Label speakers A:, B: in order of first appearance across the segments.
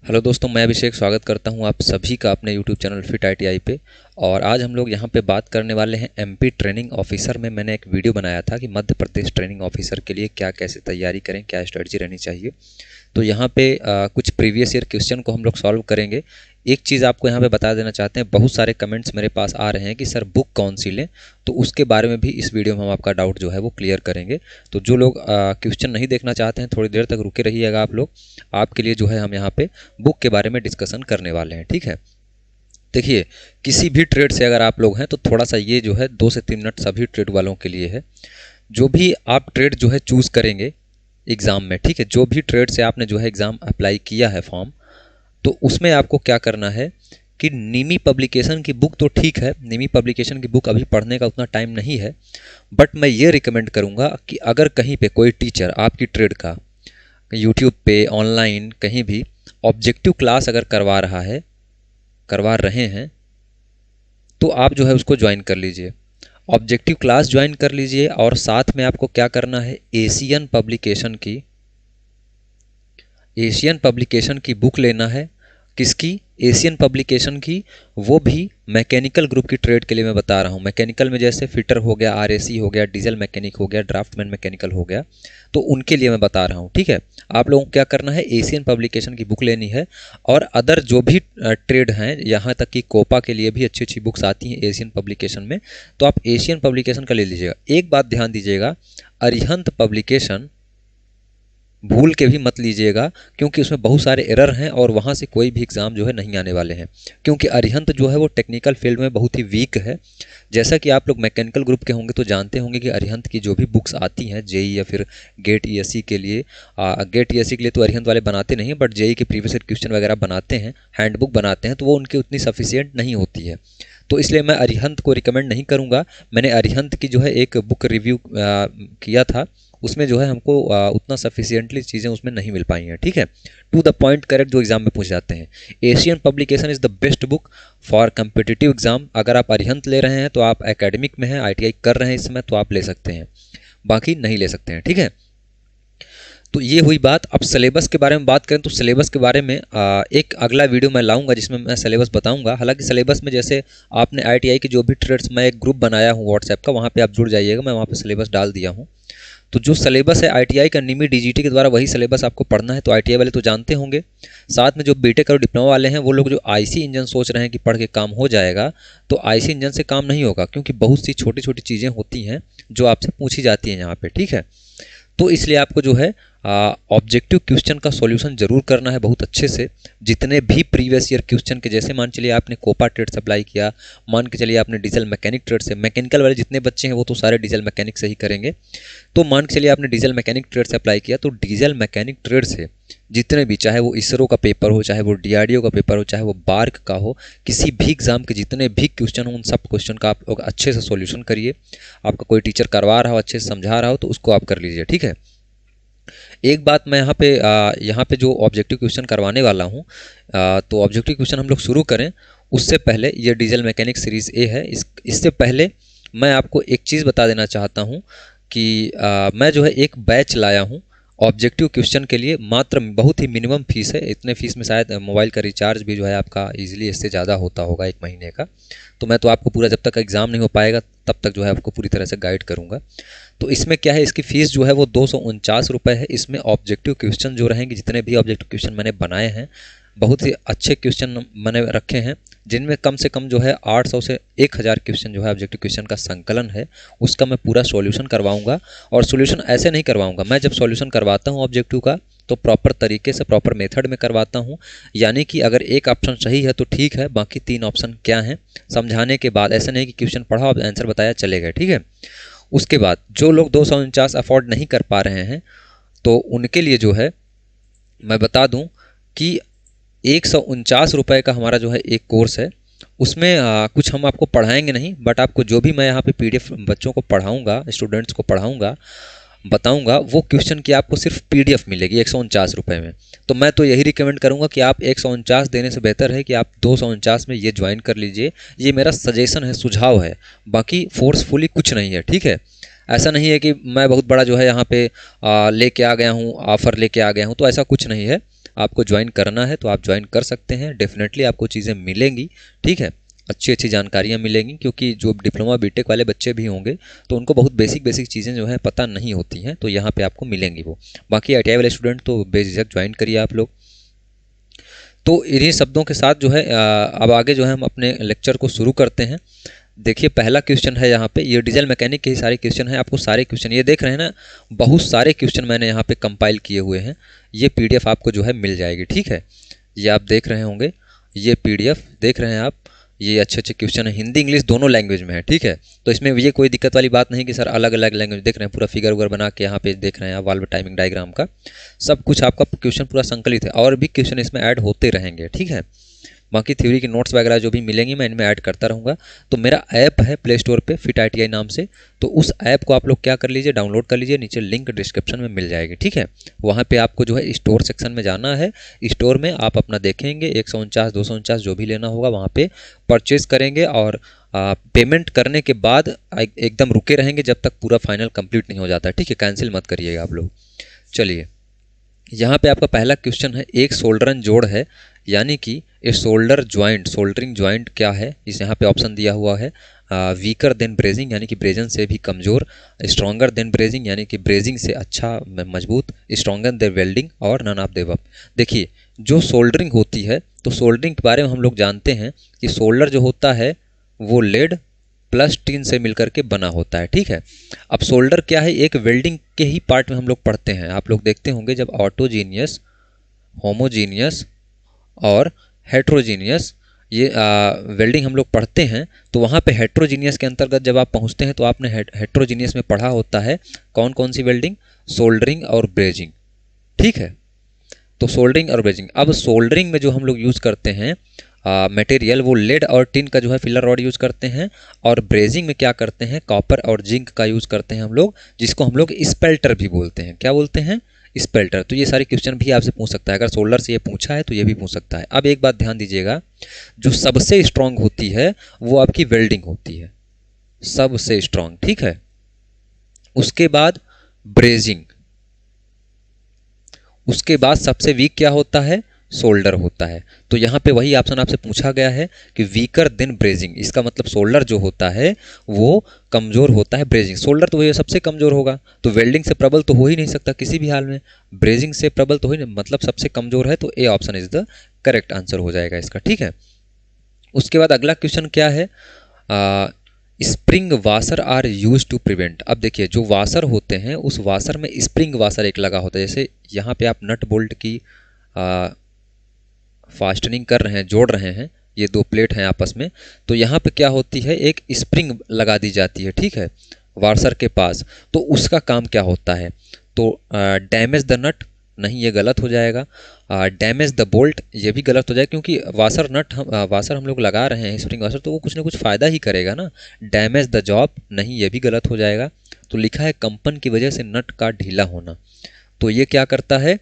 A: Hello दोस्तों, मैं अभिषेक स्वागत करता हूं आप सभी का अपने यूट्यूब चैनल फिट आईटीआई पे। और आज हम लोग यहां पे बात करने वाले हैं एमपी ट्रेनिंग ऑफिसर में। मैंने एक वीडियो बनाया था कि मध्य प्रदेश ट्रेनिंग ऑफिसर के लिए क्या कैसे तैयारी करें, क्या स्ट्रेटजी रहनी चाहिए। तो यहाँ पे कुछ प्रीवियस ईयर क्वेश्चन को हम लोग सॉल्व करेंगे। एक चीज़ आपको यहाँ पे बता देना चाहते हैं, बहुत सारे कमेंट्स मेरे पास आ रहे हैं कि सर बुक कौन सी लें, तो उसके बारे में भी इस वीडियो में हम आपका डाउट जो है वो क्लियर करेंगे। तो जो लोग क्वेश्चन नहीं देखना चाहते हैं, थोड़ी देर तक रुके रहिएगा आप लोग। आपके लिए जो है हम यहाँ पे बुक के बारे में डिस्कशन करने वाले हैं, ठीक है। देखिए, किसी भी ट्रेड से अगर आप लोग हैं तो थोड़ा सा ये जो है 2 से 3 मिनट सभी ट्रेड वालों के लिए है। जो भी आप ट्रेड जो है चूज़ करेंगे एग्ज़ाम में, ठीक है, जो भी ट्रेड से आपने जो है एग्ज़ाम अप्लाई किया है फॉर्म, तो उसमें आपको क्या करना है कि निमी पब्लिकेशन की बुक तो ठीक है, निमी पब्लिकेशन की बुक अभी पढ़ने का उतना टाइम नहीं है, बट मैं ये रिकमेंड करूँगा कि अगर कहीं पे कोई टीचर आपकी ट्रेड का यूट्यूब पे ऑनलाइन कहीं भी ऑब्जेक्टिव क्लास अगर करवा रहे हैं, तो आप जो है उसको ज्वाइन कर लीजिए। ऑब्जेक्टिव क्लास ज्वाइन कर लीजिए और साथ में आपको क्या करना है, एशियन पब्लिकेशन की बुक लेना है। किसकी? एशियन पब्लिकेशन की। वो भी मैकेनिकल ग्रुप की ट्रेड के लिए मैं बता रहा हूँ। मैकेनिकल में जैसे फिटर हो गया, आरएसी हो गया, डीजल मैकेनिक हो गया, ड्राफ्टमैन मैकेनिकल हो गया, तो उनके लिए मैं बता रहा हूँ, ठीक है। आप लोगों को क्या करना है, एशियन पब्लिकेशन की बुक लेनी है। और अदर जो भी ट्रेड हैं, यहाँ तक कि कोपा के लिए भी अच्छी अच्छी बुक्स आती हैं एशियन पब्लिकेशन में, तो आप एशियन पब्लिकेशन का ले लीजिएगा। एक बात ध्यान दीजिएगा, अरिहंत पब्लिकेशन भूल के भी मत लीजिएगा, क्योंकि उसमें बहुत सारे एरर हैं और वहाँ से कोई भी एग्ज़ाम जो है नहीं आने वाले हैं। क्योंकि अरिहंत जो है वो टेक्निकल फील्ड में बहुत ही वीक है। जैसा कि आप लोग मैकेनिकल ग्रुप के होंगे तो जानते होंगे कि अरिहंत की जो भी बुक्स आती हैं जेई या फिर गेट ईएससी के लिए, गेट ईएससी के लिए तो अरिहंत वाले बनाते नहीं, बट जेई के प्रीवियस ईयर क्वेश्चन वगैरह बनाते हैं, हैंडबुक बनाते हैं, तो वो उनकी उतनी सफिशियंट नहीं होती है। तो इसलिए मैं अरिहंत को रिकमेंड नहीं करूँगा। मैंने अरिहंत की जो है एक बुक रिव्यू किया था, उसमें जो है हमको उतना सफिशियंटली चीज़ें उसमें नहीं मिल पाई हैं, ठीक है। टू द पॉइंट करेक्ट जो एग्जाम में पूछ जाते हैं। Asian publication is the best book for competitive exam. अगर आप अरिहंत ले रहे हैं तो आप एकेडमिक में हैं, आईटीआई कर रहे हैं इस समय, तो आप ले सकते हैं, बाकी नहीं ले सकते हैं, ठीक है। तो ये हुई बात। अब सिलेबस के बारे में बात करें तो सिलेबस के बारे में एक अगला वीडियो मैं लाऊंगा जिसमें मैं सिलेबस बताऊंगा। हालांकि सिलेबस में जैसे आपने आईटीआई की जो भी ट्रेड्स, मैं एक ग्रुप बनाया हूँ व्हाट्सएप का, वहाँ पे आप जुड़ जाइएगा, मैं वहाँ पे सिलेबस डाल दिया हूँ। तो जो सिलेबस है आईटीआई का निमी डीजीटी के द्वारा, वही सिलेबस आपको पढ़ना है। तो आईटीआई वाले तो जानते होंगे। साथ में जो बीटेक और डिप्लोमा वाले हैं, वो लोग जो आईसी इंजन सोच रहे हैं कि पढ़ के काम हो जाएगा, तो आईसी इंजन से काम नहीं होगा, क्योंकि बहुत सी छोटी छोटी चीज़ें होती हैं जो आपसे पूछी जाती हैं यहाँ पे, ठीक है। तो इसलिए आपको जो है ऑब्जेक्टिव क्वेश्चन का सॉल्यूशन जरूर करना है बहुत अच्छे से। जितने भी प्रीवियस ईयर क्वेश्चन के, जैसे मान चलिए आपने कोपा ट्रेड से अप्लाई किया, मान के चलिए आपने डीजल मैकेनिक ट्रेड से, मैकेनिकल वाले जितने बच्चे हैं वो तो सारे डीजल मैकेनिक से ही करेंगे, तो मान के चलिए आपने डीजल मैकेनिक ट्रेड से अप्लाई किया, तो डीजल मैकेनिक ट्रेड से जितने भी, चाहे वो इसरो का पेपर हो, चाहे वो डीआरडीओ का पेपर हो, चाहे वो बार्क का हो, किसी भी एग्जाम के जितने भी क्वेश्चन हो, उन सब क्वेश्चन का आप लोग अच्छे से सॉल्यूशन करिए। आपका कोई टीचर करवा रहा हो, अच्छे से समझा रहा हो, तो उसको आप कर लीजिए, ठीक है। एक बात मैं यहाँ पे जो ऑब्जेक्टिव क्वेश्चन करवाने वाला हूँ, तो ऑब्जेक्टिव क्वेश्चन हम लोग शुरू करें उससे पहले, ये डीजल मैकेनिक सीरीज़ ए है, इससे पहले मैं आपको एक चीज़ बता देना चाहता हूँ कि मैं जो है एक बैच लाया हूँ ऑब्जेक्टिव क्वेश्चन के लिए। मात्र बहुत ही मिनिमम फीस है, इतने फीस में शायद मोबाइल का रिचार्ज भी जो है आपका ईजिली इससे ज़्यादा होता होगा एक महीने का। तो मैं तो आपको पूरा, जब तक एग्ज़ाम नहीं हो पाएगा तब तक जो है आपको पूरी तरह से गाइड करूँगा। तो इसमें क्या है, इसकी फ़ीस जो है वो 249 रुपये है। इसमें ऑब्जेक्टिव क्वेश्चन जो रहेंगे, जितने भी ऑब्जेक्टिव क्वेश्चन मैंने बनाए हैं, बहुत ही अच्छे क्वेश्चन मैंने रखे हैं, जिनमें कम से कम जो है 800 से 1000 क्वेश्चन जो है ऑब्जेक्टिव क्वेश्चन का संकलन है, उसका मैं पूरा सॉल्यूशन करवाऊंगा। और सॉल्यूशन ऐसे नहीं करवाऊंगा, मैं जब सॉल्यूशन करवाता हूं ऑब्जेक्टिव का तो प्रॉपर तरीके से, प्रॉपर मेथड में करवाता हूं। यानी कि अगर एक ऑप्शन सही है तो ठीक है, बाकी 3 ऑप्शन क्या हैं समझाने के बाद, ऐसा नहीं कि क्वेश्चन पढ़ा और आंसर बताया चलेगा, ठीक है। उसके बाद जो लोग 249 अफोर्ड नहीं कर पा रहे हैं, तो उनके लिए जो है मैं बता दूं कि 149 रुपये का हमारा जो है एक कोर्स है। उसमें कुछ हम आपको पढ़ाएंगे नहीं, बट आपको जो भी मैं यहाँ पे पीडीएफ बच्चों को पढ़ाऊँगा, स्टूडेंट्स को पढ़ाऊँगा, बताऊँगा, वो क्वेश्चन की आपको सिर्फ पीडीएफ मिलेगी 149 रुपये में। तो मैं तो यही रिकमेंड करूँगा कि आप 149 देने से बेहतर है कि आप 249 में ये ज्वाइन कर लीजिए। ये मेरा सजेशन है, सुझाव है, बाकी फोर्सफुली कुछ नहीं है, ठीक है। ऐसा नहीं है कि मैं बहुत बड़ा जो है यहाँ पे लेके आ गया हूँ, ऑफ़र लेके आ गया हूँ, तो ऐसा कुछ नहीं है। आपको ज्वाइन करना है तो आप ज्वाइन कर सकते हैं, डेफिनेटली आपको चीज़ें मिलेंगी, ठीक है, अच्छी अच्छी जानकारियाँ मिलेंगी, क्योंकि जो डिप्लोमा बीटेक वाले बच्चे भी होंगे तो उनको बहुत बेसिक बेसिक चीज़ें जो है पता नहीं होती हैं, तो यहाँ पे आपको मिलेंगी वो। बाकी ITI वाले स्टूडेंट तो बेझिझक ज्वाइन करिए आप लोग। तो इन्हीं शब्दों के साथ जो है अब आगे जो है हम अपने लेक्चर को शुरू करते हैं। देखिए पहला क्वेश्चन है यहाँ पे, ये डीजल मैकेनिक के ही सारे क्वेश्चन हैं, आपको सारे क्वेश्चन ये देख रहे हैं ना, बहुत सारे क्वेश्चन मैंने यहाँ पे कंपाइल किए हुए हैं, ये PDF आपको जो है मिल जाएगी, ठीक है। ये आप देख रहे होंगे, ये PDF देख रहे हैं आप, ये अच्छे अच्छे क्वेश्चन है, हिंदी इंग्लिश दोनों लैंग्वेज में है, ठीक है। तो इसमें ये कोई दिक्कत वाली बात नहीं कि सर अलग अलग लैंग्वेज देख रहे हैं, पूरा फिगर वगर बना के यहाँ पे देख रहे हैं आप, वाल्व टाइमिंग डायग्राम का सब कुछ आपका क्वेश्चन पूरा संकलित है, और भी क्वेश्चन इसमें ऐड होते रहेंगे, ठीक है। बाकी थ्योरी की नोट्स वगैरह जो भी मिलेंगी मैं इनमें ऐड करता रहूँगा। तो मेरा ऐप है प्ले स्टोर पे फिट ITI नाम से, तो उस ऐप को आप लोग क्या कर लीजिए, डाउनलोड कर लीजिए, नीचे लिंक डिस्क्रिप्शन में मिल जाएगी, ठीक है। वहाँ पे आपको जो है स्टोर सेक्शन में जाना है, स्टोर में आप अपना देखेंगे 149 249 जो भी लेना होगा वहाँ पे परचेज़ करेंगे, और पेमेंट करने के बाद एकदम रुके रहेंगे जब तक पूरा फाइनल कंप्लीट नहीं हो जाता, ठीक है, कैंसिल मत करिएगा आप लोग। चलिए यहाँ पे आपका पहला क्वेश्चन है, एक सोल्डरन जोड़ है, यानी कि ए सोल्डर ज्वाइंट, सोल्डरिंग ज्वाइंट क्या है, इस यहाँ पे ऑप्शन दिया हुआ है, वीकर देन ब्रेजिंग यानी कि ब्रेजन से भी कमज़ोर, स्ट्रॉन्गर देन ब्रेजिंग यानी कि ब्रेजिंग से अच्छा मजबूत, स्ट्रॉन्गर देन वेल्डिंग, और नन ऑफ द अबव। देखिए जो सोल्डरिंग होती है, तो सोल्डरिंग के बारे में हम लोग जानते हैं कि सोल्डर जो होता है वो लेड प्लस टिन से मिलकर के बना होता है, ठीक है। अब सोल्डर क्या है, एक वेल्डिंग के ही पार्ट में हम लोग पढ़ते हैं, आप लोग देखते होंगे जब ऑटोजीनियस, होमोजीनियस और हेट्रोजीनियस ये वेल्डिंग हम लोग पढ़ते हैं, तो वहाँ पे हेट्रोजीनियस के अंतर्गत जब आप पहुँचते हैं तो आपने हेट्रोजीनियस में पढ़ा होता है कौन कौन सी वेल्डिंग, सोल्डरिंग और ब्रेजिंग, ठीक है। तो सोल्डरिंग और ब्रेजिंग, अब सोल्डरिंग में जो हम लोग यूज़ करते हैं मटेरियल वो लेड और टिन का जो है फिलर रॉड यूज़ करते हैं, और ब्रेजिंग में क्या करते हैं, कॉपर और जिंक का यूज़ करते हैं हम लोग, जिसको हम लोग स्पेल्टर भी बोलते हैं। क्या बोलते हैं, स्पेल्टर। तो ये सारे क्वेश्चन भी आपसे पूछ सकता है, अगर सोल्डर से ये पूछा है तो ये भी पूछ सकता है। अब एक बात ध्यान दीजिएगा, जो सबसे स्ट्रांग होती है वो आपकी वेल्डिंग होती है, सबसे स्ट्रांग, ठीक है। उसके बाद ब्रेजिंग, उसके बाद सबसे वीक क्या होता है, सोल्डर होता है। तो यहाँ पे वही ऑप्शन आपसे पूछा गया है कि वीकर देन ब्रेजिंग, इसका मतलब सोल्डर जो होता है वो कमज़ोर होता है, ब्रेजिंग, सोल्डर तो वही सबसे कमज़ोर होगा, तो वेल्डिंग से प्रबल तो हो ही नहीं सकता किसी भी हाल में, ब्रेजिंग से प्रबल तो हो ही नहीं, मतलब सबसे कमज़ोर है, तो A option is the correct answer हो जाएगा इसका, ठीक है। उसके बाद अगला क्वेश्चन क्या है, spring washer are used to prevent. अब देखिए जो वाशर होते हैं उस वाशर में स्प्रिंग वाशर एक लगा होता है, जैसे यहाँ पे आप नट बोल्ट की फास्टनिंग कर रहे हैं, जोड़ रहे हैं, ये दो प्लेट हैं आपस में, तो यहाँ पे क्या होती है, एक स्प्रिंग लगा दी जाती है, ठीक है, वाशर के पास। तो उसका काम क्या होता है, तो डैमेज द नट, नहीं ये गलत हो जाएगा, डैमेज द बोल्ट, ये भी गलत हो जाएगा, क्योंकि वाशर हम लोग लगा रहे हैं स्प्रिंग वाशर, तो वो कुछ ना कुछ फ़ायदा ही करेगा ना। डैमेज द जॉब, नहीं ये भी गलत हो जाएगा। तो लिखा है कंपन की वजह से नट का ढीला होना, तो ये क्या करता है,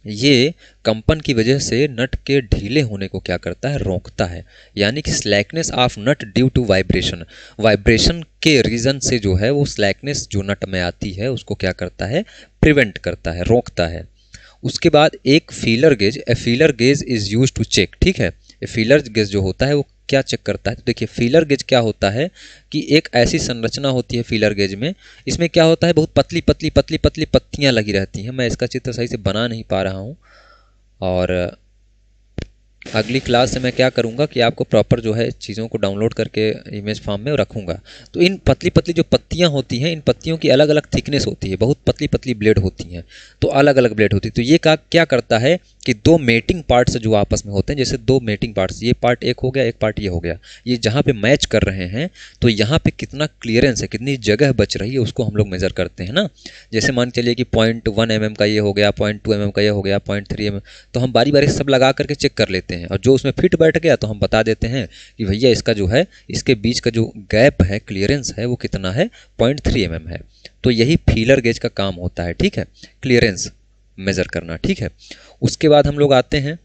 A: ये कंपन की वजह से नट के ढीले होने को क्या करता है, रोकता है, यानी कि slackness of nut due to vibration, vibration के रीज़न से जो है वो स्लैकनेस जो नट में आती है उसको क्या करता है, प्रिवेंट करता है, रोकता है। उसके बाद एक feeler gauge, a feeler gauge is used to check, ठीक है, ए फीलर गेज जो होता है वो क्या चेक करता है, तो देखिए फीलर गेज क्या होता है कि एक ऐसी संरचना होती है फीलर गेज में, इसमें क्या होता है, बहुत पतली पतली पतली पतली पत्तियां लगी रहती हैं, मैं इसका चित्र सही से बना नहीं पा रहा हूँ, और अगली क्लास से मैं क्या करूँगा कि आपको प्रॉपर जो है चीज़ों को डाउनलोड करके इमेज फॉर्म में रखूँगा। तो इन पतली पतली जो पत्तियाँ होती हैं, इन पत्तियों की अलग अलग थिकनेस होती है, बहुत पतली पतली ब्लेड होती हैं, तो अलग अलग ब्लेड होती है। तो ये क्या करता है कि दो मेटिंग पार्ट्स जो आपस में होते हैं, जैसे दो मेटिंग पार्ट्स, ये पार्ट एक हो गया, एक पार्ट ये हो गया, ये जहाँ पे मैच कर रहे हैं तो यहाँ पे कितना क्लियरेंस है, कितनी जगह बच रही है, उसको हम लोग मेज़र करते हैं ना। जैसे मान चलिए कि 0.1 mm का ये हो गया, 0.2 mm का ये हो गया, 0.3 mm, तो हम बारी बारी सब लगा करके चेक कर लेते हैं, और जो उसमें फिट बैठ गया तो हम बता देते हैं कि भैया इसका जो है, इसके बीच का जो गैप है, क्लियरेंस है, वो कितना है, 0.3 mm है। तो यही फीलर गेज का काम होता है, ठीक है, क्लियरेंस मेज़र करना, ठीक है। उसके बाद हम लोग आते हैं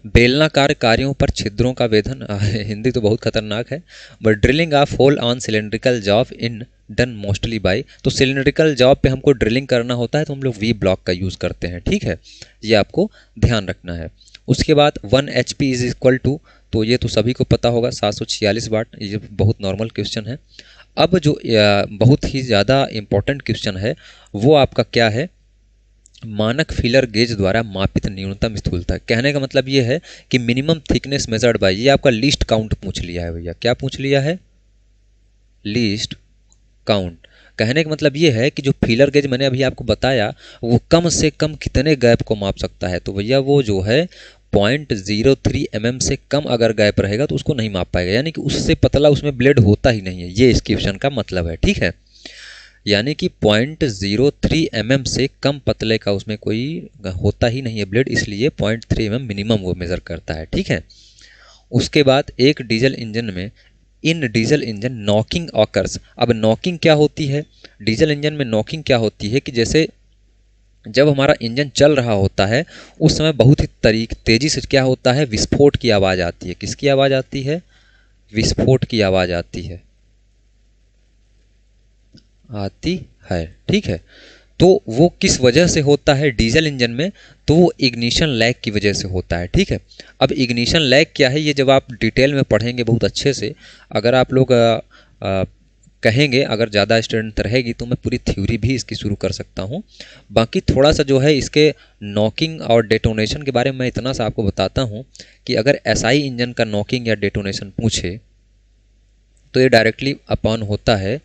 A: बेलनाकार कार्यों पर छिद्रों का वेधन, हिंदी तो बहुत खतरनाक है, but drilling of hole on cylindrical job in done mostly by, तो सिलिंड्रिकल जॉब पे हमको ड्रिलिंग करना होता है तो हम लोग वी ब्लॉक का यूज़ करते हैं, ठीक है, ये आपको ध्यान रखना है। उसके बाद 1 HP इज इक्वल टू, तो ये तो सभी को पता होगा 746 वाट, ये बहुत नॉर्मल क्वेश्चन है। अब जो बहुत ही ज़्यादा इम्पोर्टेंट क्वेश्चन है वो आपका क्या है, मानक फीलर गेज द्वारा मापित न्यूनतम स्थूलता। कहने का मतलब ये है कि मिनिमम थिकनेस मेजर्ड बाय, ये आपका लीस्ट काउंट पूछ लिया है भैया, क्या पूछ लिया है, लीस्ट काउंट। कहने का मतलब ये है कि जो फीलर गेज मैंने अभी आपको बताया वो कम से कम कितने गैप को माप सकता है, तो भैया वो जो है 0.03 mm से कम अगर गैप रहेगा तो उसको नहीं माप पाएगा, यानी कि उससे पतला उसमें ब्लेड होता ही नहीं है, ये इस क्वेश्चन का मतलब है, ठीक है। यानी कि 0.03 mm से कम पतले का उसमें कोई होता ही नहीं है ब्लेड, इसलिए 0.3 mm मिनिमम वो मेज़र करता है, ठीक है। उसके बाद एक डीजल इंजन में, in diesel engine knocking occurs. अब नॉकिंग क्या होती है, डीजल इंजन में नॉकिंग क्या होती है कि जैसे जब हमारा इंजन चल रहा होता है उस समय बहुत ही तेज़ी से क्या होता है, विस्फोट की आवाज़ आती है। किसकी आवाज़ आती है, विस्फोट की आवाज़ आती है, ठीक है। तो वो किस वजह से होता है डीजल इंजन में, तो वो इग्निशन लैग की वजह से होता है, ठीक है। अब इग्निशन लैग क्या है, ये जब आप डिटेल में पढ़ेंगे बहुत अच्छे से, अगर आप लोग कहेंगे, अगर ज़्यादा स्टूडेंट रहेगी तो मैं पूरी थ्योरी भी इसकी शुरू कर सकता हूँ। बाकी थोड़ा सा जो है इसके नॉकिंग और डेटोनेशन के बारे में मैं इतना सा आपको बताता हूँ कि अगर एसआई इंजन का नॉकिंग या डेटोनेशन पूछे तो ये डायरेक्टली अपॉन होता है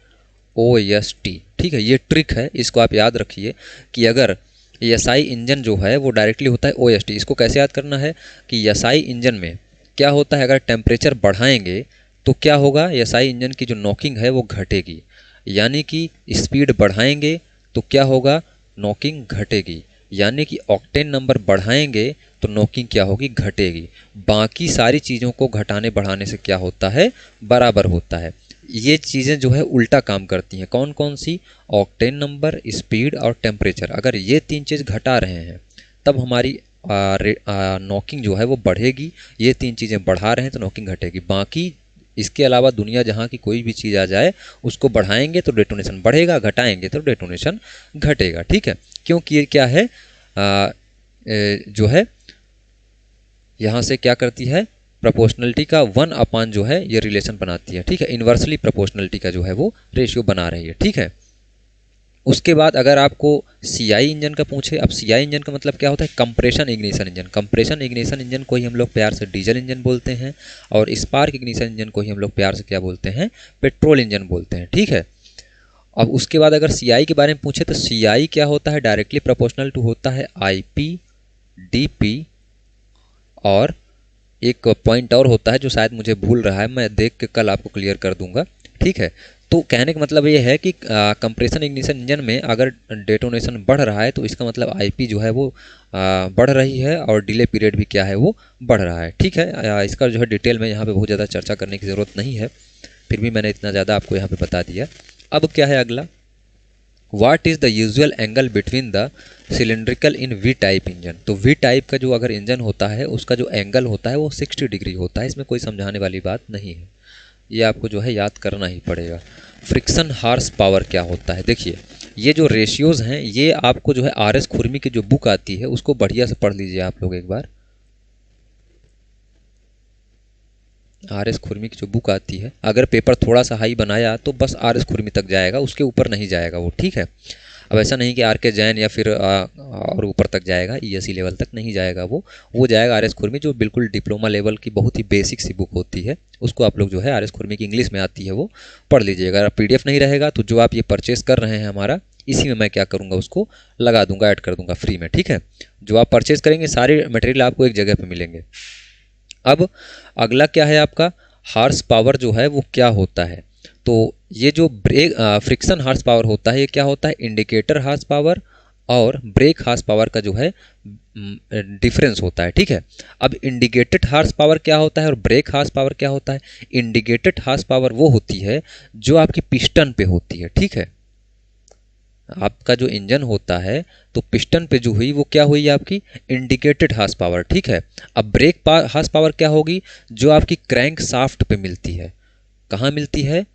A: OST, ठीक है। ये ट्रिक है, इसको आप याद रखिए कि अगर एसआई इंजन जो है वो डायरेक्टली होता है OST। इसको कैसे याद करना है कि एसआई इंजन में क्या होता है, अगर टेम्परेचर बढ़ाएंगे तो क्या होगा, एसआई इंजन की जो नॉकिंग है वो घटेगी, यानी कि स्पीड बढ़ाएंगे तो क्या होगा, नॉकिंग घटेगी, यानी कि ऑक्टेन नंबर बढ़ाएंगे तो नॉकिंग क्या होगी, घटेगी। बाकी सारी चीज़ों को घटाने बढ़ाने से क्या होता है, बराबर होता है। ये चीज़ें जो है उल्टा काम करती हैं, कौन कौन सी, ऑक्टेन नंबर, स्पीड और टेम्परेचर। अगर ये 3 चीज़ घटा रहे हैं तब हमारी नॉकिंग जो है वो बढ़ेगी, ये 3 चीज़ें बढ़ा रहे हैं तो नॉकिंग घटेगी। बाकी इसके अलावा दुनिया जहाँ की कोई भी चीज़ आ जाए उसको बढ़ाएंगे तो डेटोनेशन बढ़ेगा, घटाएंगे तो डेटोनेशन घटेगा, ठीक है। क्योंकि ये क्या है, जो है यहाँ से क्या करती है, प्रोपोर्शनलिटी का 1 अपान जो है ये रिलेशन बनाती है, ठीक है। इन्वर्सली प्रोपोर्शनलिटी का जो है वो रेशियो बना रही है, ठीक है। उसके बाद अगर आपको सीआई इंजन का पूछे, अब सीआई इंजन का मतलब क्या होता है, compression ignition engine. Compression ignition engine को ही हम लोग प्यार से डीजल इंजन बोलते हैं, और स्पार्क इग्निशन इंजन को ही हम लोग प्यार से क्या बोलते हैं, पेट्रोल इंजन बोलते हैं, ठीक है। अब उसके बाद अगर सीआई के बारे में पूछे तो सीआई क्या होता है, डायरेक्टली प्रोपोर्शनल टू होता है आईपी डीपी, और एक पॉइंट और होता है जो शायद मुझे भूल रहा है, मैं देख के कल आपको क्लियर कर दूंगा, ठीक है। तो कहने का मतलब ये है कि कंप्रेशन इग्निशन इंजन में अगर डेटोनेशन बढ़ रहा है तो इसका मतलब आईपी जो है वो बढ़ रही है, और डिले पीरियड भी क्या है वो बढ़ रहा है, ठीक है। इसका जो है डिटेल में यहाँ पे बहुत ज़्यादा चर्चा करने की ज़रूरत नहीं है, फिर भी मैंने इतना ज़्यादा आपको यहाँ पे बता दिया। अब क्या है अगला, what is the usual angle between the cylindrical in V type engine. तो वी टाइप का जो अगर इंजन होता है उसका जो एंगल होता है वो 60 डिग्री होता है, इसमें कोई समझाने वाली बात नहीं है, ये आपको जो है याद करना ही पड़ेगा। फ्रिक्शन हार्स पावर क्या होता है, देखिए ये जो रेशियोज़ हैं ये आपको जो है RS खुरमी की जो बुक आती है उसको बढ़िया से पढ़ लीजिए आप लोग एक बार। RS खुरमी की जो बुक आती है, अगर पेपर थोड़ा सा हाई बनाया तो बस RS खुरमी तक जाएगा, उसके ऊपर नहीं जाएगा वो, ठीक है। अब ऐसा नहीं कि RK जैन या फिर और ऊपर तक जाएगा, ESE लेवल तक नहीं जाएगा, वो जाएगा RS खुरमी, जो बिल्कुल डिप्लोमा लेवल की बहुत ही बेसिक सी बुक होती है, उसको आप लोग जो है RS खुरमी की इंग्लिश में आती है वो पढ़ लीजिएगा। अगर PDF नहीं रहेगा तो जो आप ये परचेस कर रहे हैं हमारा, इसी में मैं क्या करूँगा, उसको लगा दूंगा, ऐड कर दूंगा फ्री में, ठीक है। जो आप परचेस करेंगे सारे मटेरियल आपको एक जगह पर मिलेंगे। अब अगला क्या है आपका, हार्स पावर जो है वो क्या होता है, तो ये जो ब्रेक फ्रिक्शन हार्स पावर होता है ये क्या होता है, इंडिकेटर हार्स पावर और ब्रेक हार्स पावर का जो है डिफरेंस होता है, ठीक है। अब इंडिकेटेड हार्स पावर क्या होता है और ब्रेक हार्स पावर क्या होता है, इंडिकेटेड हार्स पावर वो होती है जो आपकी पिस्टन पे होती है, ठीक है। आपका जो इंजन होता है तो पिस्टन पे जो हुई वो क्या हुई, आपकी इंडिकेटेड हार्स पावर, ठीक है। अब ब्रेक हार्स पावर क्या होगी, जो आपकी क्रैंक शाफ्ट पे मिलती है, कहाँ मिलती है,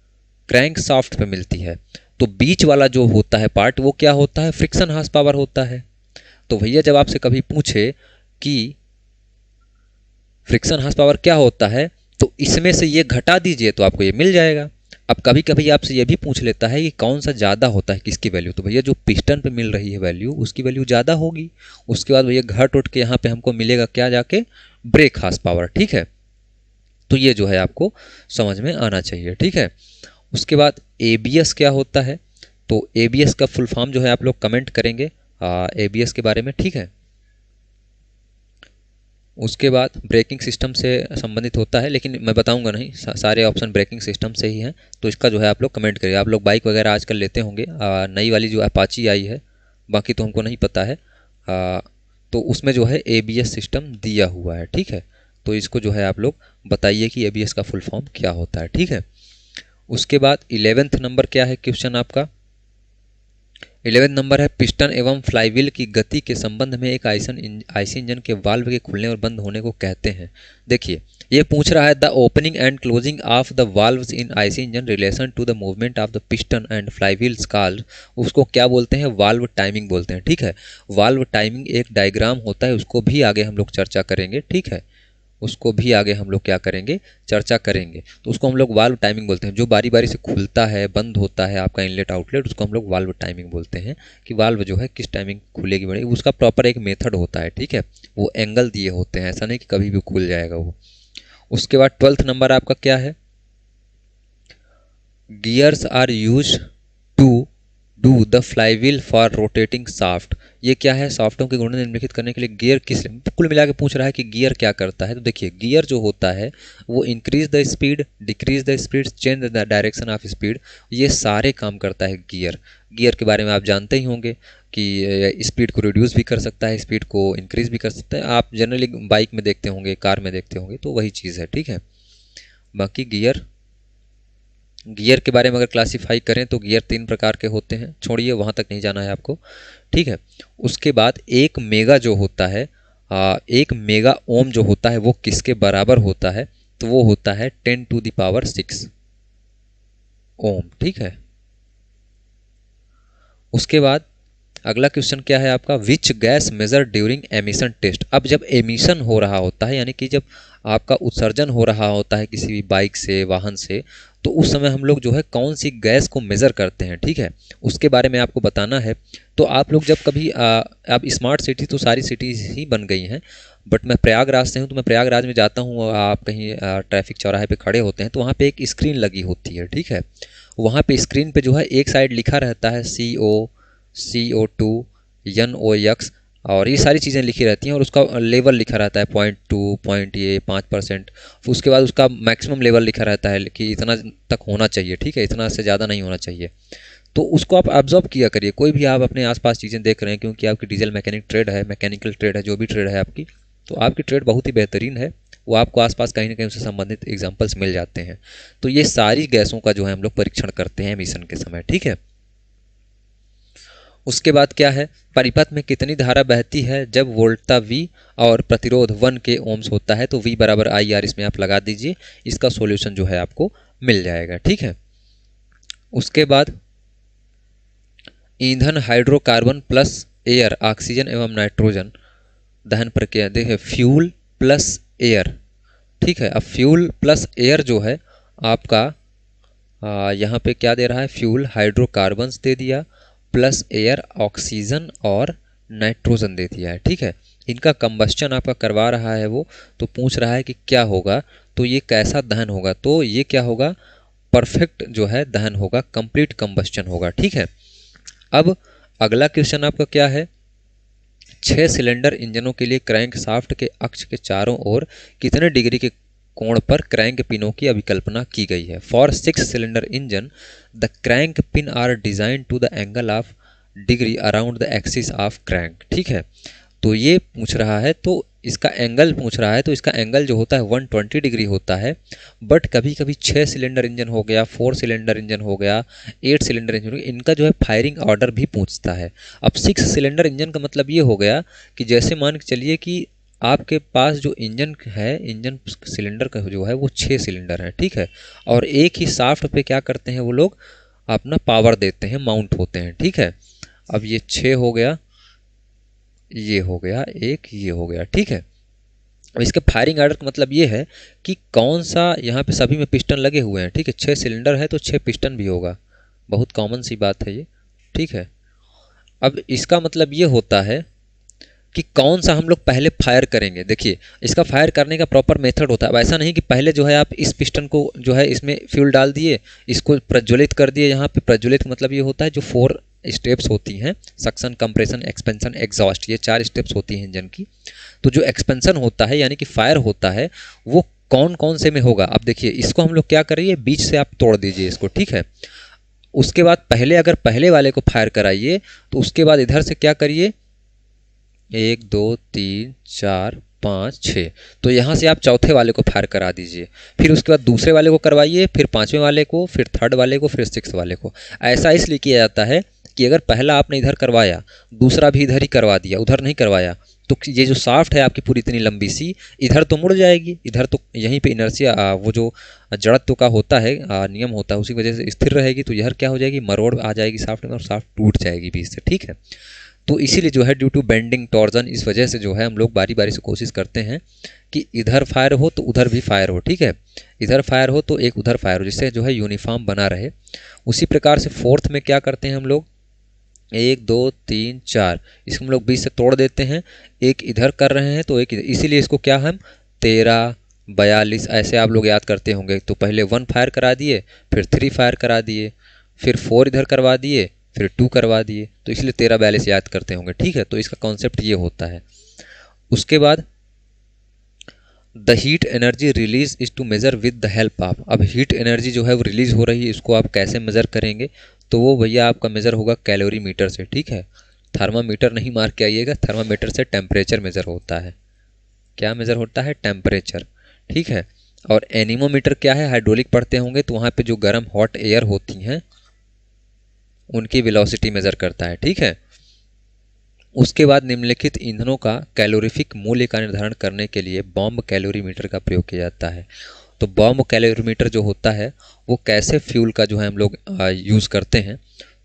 A: क्रैंक शाफ्ट पे मिलती है। तो बीच वाला जो होता है पार्ट वो क्या होता है, फ्रिक्शन हॉर्स पावर होता है। तो भैया जब आपसे कभी पूछे कि फ्रिक्शन हॉर्स पावर क्या होता है, तो इसमें से ये घटा दीजिए तो आपको ये मिल जाएगा। अब कभी कभी आपसे ये भी पूछ लेता है कि कौन सा ज़्यादा होता है किसकी वैल्यू, तो भैया जो पिस्टन पे मिल रही है वैल्यू उसकी वैल्यू ज़्यादा होगी। उसके बाद भैया घट उठ के यहाँ पे हमको मिलेगा क्या जाके, ब्रेक हॉर्स पावर। ठीक है, तो ये जो है आपको समझ में आना चाहिए। ठीक है, उसके बाद ABS क्या होता है, तो ABS का फुल फॉर्म जो है आप लोग कमेंट करेंगे ABS के बारे में। ठीक है, उसके बाद ब्रेकिंग सिस्टम से संबंधित होता है, लेकिन मैं बताऊंगा नहीं, सारे ऑप्शन ब्रेकिंग सिस्टम से ही हैं। तो इसका जो है आप लोग कमेंट करिए। आप लोग बाइक वगैरह आजकल लेते होंगे, नई वाली जो अपाची आई है, बाकी तो हमको नहीं पता है। तो उसमें जो है ABS सिस्टम दिया हुआ है। ठीक है, तो इसको जो है आप लोग बताइए कि ABS का फुल फॉर्म क्या होता है। ठीक है, उसके बाद 11th नंबर क्या है क्वेश्चन आपका, 11 नंबर है पिस्टन एवं फ्लाईव्हील की गति के संबंध में एक आईसी इंजन के वाल्व के खुलने और बंद होने को कहते हैं। देखिए ये पूछ रहा है the opening and closing of the valves in IC engine relation to the movement of the piston and flywheels called, उसको क्या बोलते हैं, वाल्व टाइमिंग बोलते हैं। ठीक है, वाल्व टाइमिंग एक डायग्राम होता है, उसको भी आगे हम लोग चर्चा करेंगे। ठीक है, उसको भी आगे हम लोग क्या करेंगे, चर्चा करेंगे। तो उसको हम लोग वाल्व टाइमिंग बोलते हैं। जो बारी बारी से खुलता है बंद होता है आपका इनलेट आउटलेट, उसको हम लोग वाल्व टाइमिंग बोलते हैं कि वाल्व जो है किस टाइमिंग खुलेगी बड़ेगी। उसका प्रॉपर एक मेथड होता है। ठीक है, वो एंगल दिए होते हैं, ऐसा नहीं कि कभी भी खुल जाएगा वो। उसके बाद 12th नंबर आपका क्या है, gears are used to do the flywheel for rotating shaft. ये क्या है, सॉफ्टों के गुण निम्नलिखित करने के लिए गियर किस, कुल मिला के पूछ रहा है कि गियर क्या करता है। तो देखिए गियर जो होता है वो increase the speed, decrease the speed, change the direction of speed, ये सारे काम करता है गियर। गियर के बारे में आप जानते ही होंगे कि स्पीड को रिड्यूस भी कर सकता है, स्पीड को इंक्रीज भी कर सकता है। आप जनरली बाइक में देखते होंगे, कार में देखते होंगे, तो वही चीज़ है। ठीक है, बाकी गियर के बारे में अगर क्लासीफाई करें तो गियर 3 प्रकार के होते हैं, छोड़िए वहाँ तक नहीं जाना है आपको। ठीक है, उसके बाद एक मेगा जो होता है, एक मेगा ओम जो होता है वो किसके बराबर होता है, तो वो होता है 10⁶ ओम। ठीक है, उसके बाद अगला क्वेश्चन क्या है आपका, which gas measure during emission test. अब जब एमिशन हो रहा होता है, यानी कि जब आपका उत्सर्जन हो रहा होता है किसी भी बाइक से, वाहन से, तो उस समय हम लोग जो है कौन सी गैस को मेज़र करते हैं। ठीक है, उसके बारे में आपको बताना है। तो आप लोग जब कभी अब स्मार्ट सिटी तो सारी सिटीज़ ही बन गई हैं, बट मैं प्रयागराज से हूँ, तो मैं प्रयागराज में जाता हूँ, आप कहीं ट्रैफिक चौराहे पे खड़े होते हैं तो वहाँ पे एक स्क्रीन लगी होती है। ठीक है, वहाँ पे स्क्रीन पे जो है एक साइड लिखा रहता है CO2, NOx, और ये सारी चीज़ें लिखी रहती हैं, और उसका लेवल लिखा रहता है 0.2, 5%। उसके बाद उसका मैक्सिमम लेवल लिखा रहता है कि इतना तक होना चाहिए। ठीक है, इतना से ज़्यादा नहीं होना चाहिए। तो उसको आप ऑब्जर्व किया करिए, कोई भी आप अपने आसपास चीज़ें देख रहे हैं, क्योंकि आपकी डीजल मैकेनिक ट्रेड है, मैकेनिकल ट्रेड है, जो भी ट्रेड है आपकी, तो आपकी ट्रेड बहुत ही बेहतरीन है। वो आपको आसपास कहीं ना कहीं उससे संबंधित एग्जाम्पल्स मिल जाते हैं। तो ये सारी गैसों का जो है हम लोग परीक्षण करते हैं एमिशन के समय। ठीक है, उसके बाद क्या है, परिपथ में कितनी धारा बहती है जब वोल्टा V और प्रतिरोध 1 के ओम्स होता है, तो V बराबर IR इसमें आप लगा दीजिए, इसका सॉल्यूशन जो है आपको मिल जाएगा। ठीक है, उसके बाद ईंधन हाइड्रोकार्बन प्लस एयर, ऑक्सीजन एवं नाइट्रोजन दहन प्रक्रिया, देखिए फ्यूल प्लस एयर। ठीक है, अब फ्यूल प्लस एयर जो है आपका यहाँ पे क्या दे रहा है, फ्यूल हाइड्रोकार्बन्स दे दिया, प्लस एयर ऑक्सीजन और नाइट्रोजन दे दिया है। ठीक है, इनका कंबस्चन आपका करवा रहा है वो, तो पूछ रहा है कि क्या होगा, तो ये कैसा दहन होगा, तो ये क्या होगा, परफेक्ट जो है दहन होगा, कंप्लीट कंबस्चन होगा। ठीक है, अब अगला क्वेश्चन आपका क्या है, 6 सिलेंडर इंजनों के लिए क्रैंक शाफ्ट के अक्ष के चारों ओर कितने डिग्री के कोण पर क्रैंक पिनों की अभिकल्पना की गई है। For 6 cylinder engine the crank pin are design to the angle of degree around the axis of crank. ठीक है, तो ये पूछ रहा है, तो इसका एंगल पूछ रहा है, तो इसका एंगल जो होता है 120 डिग्री होता है। बट कभी कभी 6 सिलेंडर इंजन हो गया, 4 सिलेंडर इंजन हो गया, 8 सिलेंडर इंजन हो गया, इनका जो है फायरिंग ऑर्डर भी पूछता है। अब 6 सिलेंडर इंजन का मतलब ये हो गया कि जैसे मान के चलिए कि आपके पास जो इंजन है, इंजन सिलेंडर का जो है वो 6 सिलेंडर है, ठीक है। और एक ही शाफ्ट पे क्या करते हैं वो लोग, अपना पावर देते हैं, माउंट होते हैं, ठीक है। अब ये 6 हो गया, ये हो गया एक, ये हो गया, ठीक है। अब इसके फायरिंग आर्डर का मतलब ये है कि कौन सा, यहाँ पे सभी में पिस्टन लगे हुए हैं, ठीक है। 6 सिलेंडर है तो 6 पिस्टन भी होगा, बहुत कॉमन सी बात है ये, ठीक है। अब इसका मतलब ये होता है कि कौन सा हम लोग पहले फायर करेंगे। देखिए, इसका फायर करने का प्रॉपर मेथड होता है। अब ऐसा नहीं कि पहले जो है आप इस पिस्टन को जो है इसमें फ्यूल डाल दिए, इसको प्रज्वलित कर दिए। यहाँ पे प्रज्वलित मतलब ये होता है जो 4 स्टेप्स होती हैं, सक्शन, कंप्रेशन, एक्सपेंशन, एग्जॉस्ट, ये 4 स्टेप्स होती हैं इंजन की। तो जो एक्सपेंशन होता है यानी कि फायर होता है वो कौन कौन से में होगा। अब देखिए, इसको हम लोग क्या करिए, बीच से आप तोड़ दीजिए इसको, ठीक है। उसके बाद पहले अगर पहले वाले को फायर कराइए तो उसके बाद इधर से क्या करिए, 1 2 3 4 5 6, तो यहाँ से आप चौथे वाले को फायर करा दीजिए। फिर उसके बाद दूसरे वाले को करवाइए, फिर 5वें वाले को, फिर 3rd वाले को, फिर 6th वाले को। ऐसा इसलिए किया जाता है कि अगर पहला आपने इधर करवाया, दूसरा भी इधर ही करवा दिया, उधर नहीं करवाया, तो ये जो शाफ्ट है आपकी पूरी इतनी लंबी सी, इधर तो मुड़ जाएगी, इधर तो यहीं पे इनर्शिया, वो जो जड़त्व का होता है नियम होता है, उसी वजह से स्थिर रहेगी। तो इधर क्या हो जाएगी, मरोड़ आ जाएगी शाफ्ट में और शाफ्ट टूट जाएगी बीच से, ठीक है। तो इसीलिए जो है ड्यू टू बेंडिंग टॉर्जन, इस वजह से जो है हम लोग बारी बारी से कोशिश करते हैं कि इधर फायर हो तो उधर भी फायर हो, ठीक है। इधर फायर हो तो एक उधर फायर हो, जिससे जो है यूनिफॉर्म बना रहे। उसी प्रकार से 4th में क्या करते हैं हम लोग, 1 2 3 4, इसको हम लोग बीच से तोड़ देते हैं। एक इधर कर रहे हैं तो एक इधर, इसीलिए इसको क्या हम 13 42 ऐसे आप लोग याद करते होंगे। तो पहले 1 फायर करा दिए, फिर 3 फायर करा दिए, फिर 4 इधर करवा दिए, फिर 2 करवा दिए, तो इसलिए 13 42 याद करते होंगे, ठीक है। तो इसका कॉन्सेप्ट ये होता है। उसके बाद the heat energy release is to measure with the help of, अब हीट एनर्जी जो है वो रिलीज हो रही है, इसको आप कैसे मेज़र करेंगे, तो वो भैया आपका मेज़र होगा कैलोरी मीटर से, ठीक है। थर्मामीटर नहीं मार के आइएगा, थर्मामीटर से टेम्परेचर मेज़र होता है। क्या मेज़र होता है, टेम्परेचर, ठीक है। और एनीमोमीटर क्या है, हाइड्रोलिक पढ़ते होंगे, तो वहाँ पे जो गर्म हॉट एयर होती हैं उनकी वेलोसिटी मेज़र करता है, ठीक है। उसके बाद निम्नलिखित ईंधनों का कैलोरीफिक मूल्य का निर्धारण करने के लिए बॉम्ब कैलोरीमीटर का प्रयोग किया जाता है। तो बॉम्ब कैलोरीमीटर जो होता है वो कैसे फ्यूल का जो है हम लोग यूज़ करते हैं,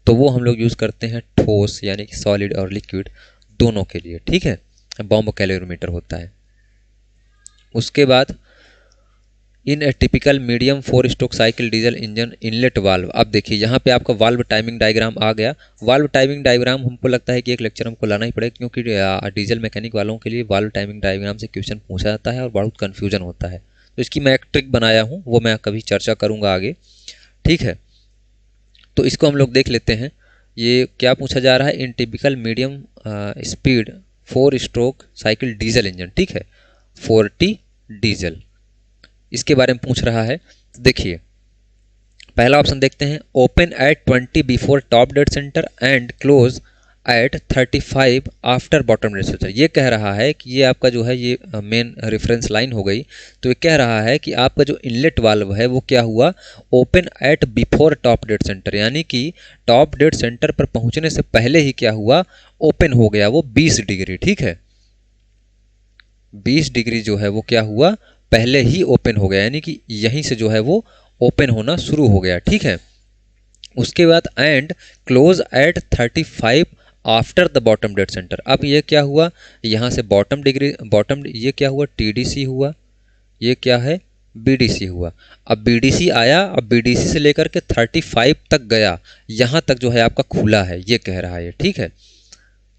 A: तो वो हम लोग यूज़ करते हैं ठोस यानी कि सॉलिड और लिक्विड दोनों के लिए, ठीक है। बॉम्ब कैलोरीमीटर होता है। उसके बाद in a typical medium 4 stroke cycle diesel engine inlet valve, अब देखिए यहाँ पे आपका वाल्व टाइमिंग डायग्राम आ गया। वाल्व टाइमिंग डायग्राम हमको लगता है कि एक लेक्चर हमको लाना ही पड़ेगा, क्योंकि डीजल मैकेनिक वालों के लिए वाल्व टाइमिंग डायग्राम से क्वेश्चन पूछा जाता है और बहुत कन्फ्यूजन होता है। तो इसकी मैं एक ट्रिक बनाया हूँ, वो मैं कभी चर्चा करूँगा आगे, ठीक है। तो इसको हम लोग देख लेते हैं। ये क्या पूछा जा रहा है, इन typical medium speed 4 stroke cycle diesel engine, ठीक है, 40 डीजल, इसके बारे में पूछ रहा है। तो देखिए, पहला ऑप्शन देखते हैं, open at 20 before top dead centre and close eight 35 after bottom dead centre. ये कह रहा है कि ये आपका जो है ये मेन रेफरेंस लाइन हो गई। तो ये कह रहा है कि आपका जो इनलेट वाल्व है वो क्या हुआ, open at before top dead centre, यानी कि टॉप डेड सेंटर पर पहुंचने से पहले ही क्या हुआ, ओपन हो गया वो 20 डिग्री, ठीक है। 20 डिग्री जो है वो क्या हुआ, पहले ही ओपन हो गया, यानी कि यहीं से जो है वो ओपन होना शुरू हो गया, ठीक है। उसके बाद and close eight 35 after the bottom dead centre. अब ये क्या हुआ, यहाँ से बॉटम डिग्री, बॉटम ये क्या हुआ, TDC हुआ, ये क्या है, BDC हुआ। अब BDC आया, अब BDC से लेकर के 35 तक गया, यहाँ तक जो है आपका खुला है, ये कह रहा है, ठीक है।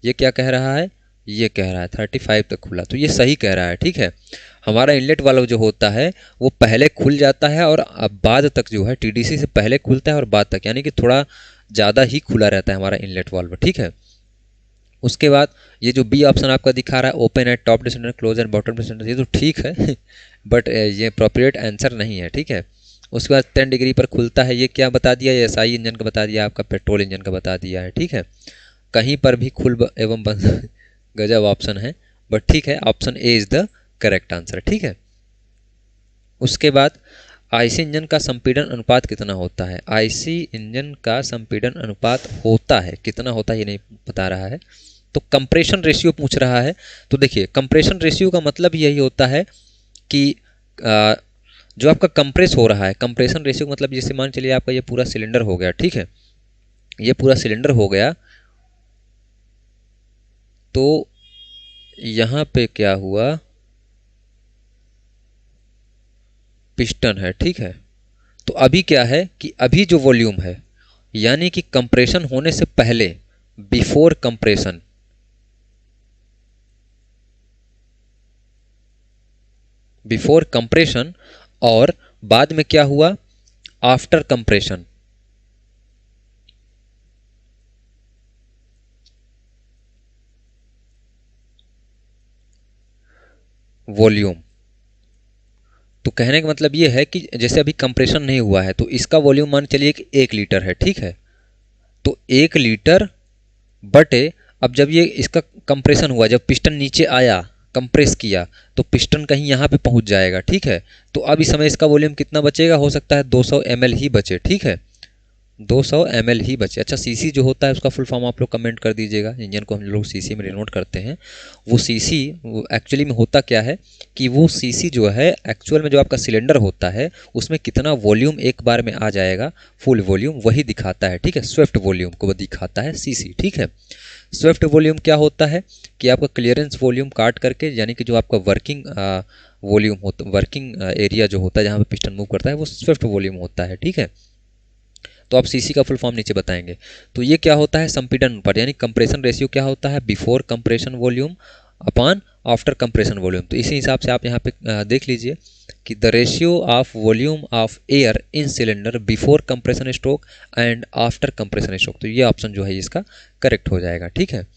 A: ये क्या कह रहा है, ये कह रहा है 35 तक खुला, तो ये सही कह रहा है, ठीक है। हमारा इनलेट वाल्व जो होता है वो पहले खुल जाता है और बाद तक जो है TDC से पहले खुलता है और बाद तक, यानी कि थोड़ा ज़्यादा ही खुला रहता है हमारा इनलेट वाल्व, ठीक है। उसके बाद ये जो बी ऑप्शन आपका दिखा रहा है, open at top dead centre close at bottom dead centre, ये तो ठीक है बट ये अप्रोप्रिएट आंसर नहीं है, ठीक है। उसके बाद 10 डिग्री पर खुलता है, ये क्या बता दिया, ये SI इंजन का बता दिया, आपका पेट्रोल इंजन का बता दिया है, ठीक है। कहीं पर भी खुल एवं बंद गजब ऑप्शन है, बट ठीक है, option A is the correct answer, ठीक है। उसके बाद IC इंजन का संपीड़न अनुपात कितना होता है, IC इंजन का संपीड़न अनुपात होता है, कितना होता है ये नहीं बता रहा है, तो कंप्रेशन रेशियो पूछ रहा है। तो देखिए कंप्रेशन रेशियो का मतलब यही होता है कि जो आपका कंप्रेस हो रहा है, कंप्रेशन रेशियो का मतलब जैसे मान चलिए आपका ये पूरा सिलेंडर हो गया, ठीक है, ये पूरा सिलेंडर हो गया, तो यहाँ पे क्या हुआ, पिस्टन है, ठीक है। तो अभी क्या है कि अभी जो वॉल्यूम है, यानी कि कंप्रेशन होने से पहले, बिफोर कंप्रेशन, बिफोर कंप्रेशन, और बाद में क्या हुआ, आफ्टर कंप्रेशन, वॉल्यूम। तो कहने का मतलब ये है कि जैसे अभी कंप्रेशन नहीं हुआ है तो इसका वॉल्यूम मान चलिए कि 1 लीटर है, ठीक है। तो 1 लीटर बटे, अब जब ये इसका कंप्रेशन हुआ, जब पिस्टन नीचे आया, कंप्रेस किया, तो पिस्टन कहीं यहाँ पे पहुँच जाएगा, ठीक है। तो अब इस समय इसका वॉल्यूम कितना बचेगा, हो सकता है 200 ml ही बचे, ठीक है, 200 ml ही बचे। अच्छा, सीसी जो होता है उसका फुल फॉर्म आप लोग कमेंट कर दीजिएगा। इंजन को हम लोग सीसी में डिनोट करते हैं। वो सीसी एक्चुअली में होता क्या है कि वो सीसी जो है एक्चुअल में जो आपका सिलेंडर होता है उसमें कितना वॉल्यूम एक बार में आ जाएगा, फुल वॉल्यूम वही दिखाता है, ठीक है। स्विफ्ट वॉल्यूम को दिखाता है सीसी, ठीक है। स्विफ्ट वॉल्यूम क्या होता है कि आपका क्लियरेंस वॉल्यूम काट करके, यानी कि जो आपका वर्किंग वॉल्यूम होता, वर्किंग एरिया जो होता है जहाँ पे पिस्टन मूव करता है, वो स्विफ्ट वॉल्यूम होता है, ठीक है। तो आप सीसी का फुल फॉर्म नीचे बताएंगे। तो ये क्या होता है, संपीड़न अनुपात, यानी कंप्रेशन रेशियो क्या होता है, before compression volume upon after compression volume. तो इसी हिसाब से आप यहाँ पे देख लीजिए कि the ratio of volume of air in cylinder before compression stroke and after compression stroke. तो ये ऑप्शन जो है इसका करेक्ट हो जाएगा, ठीक है।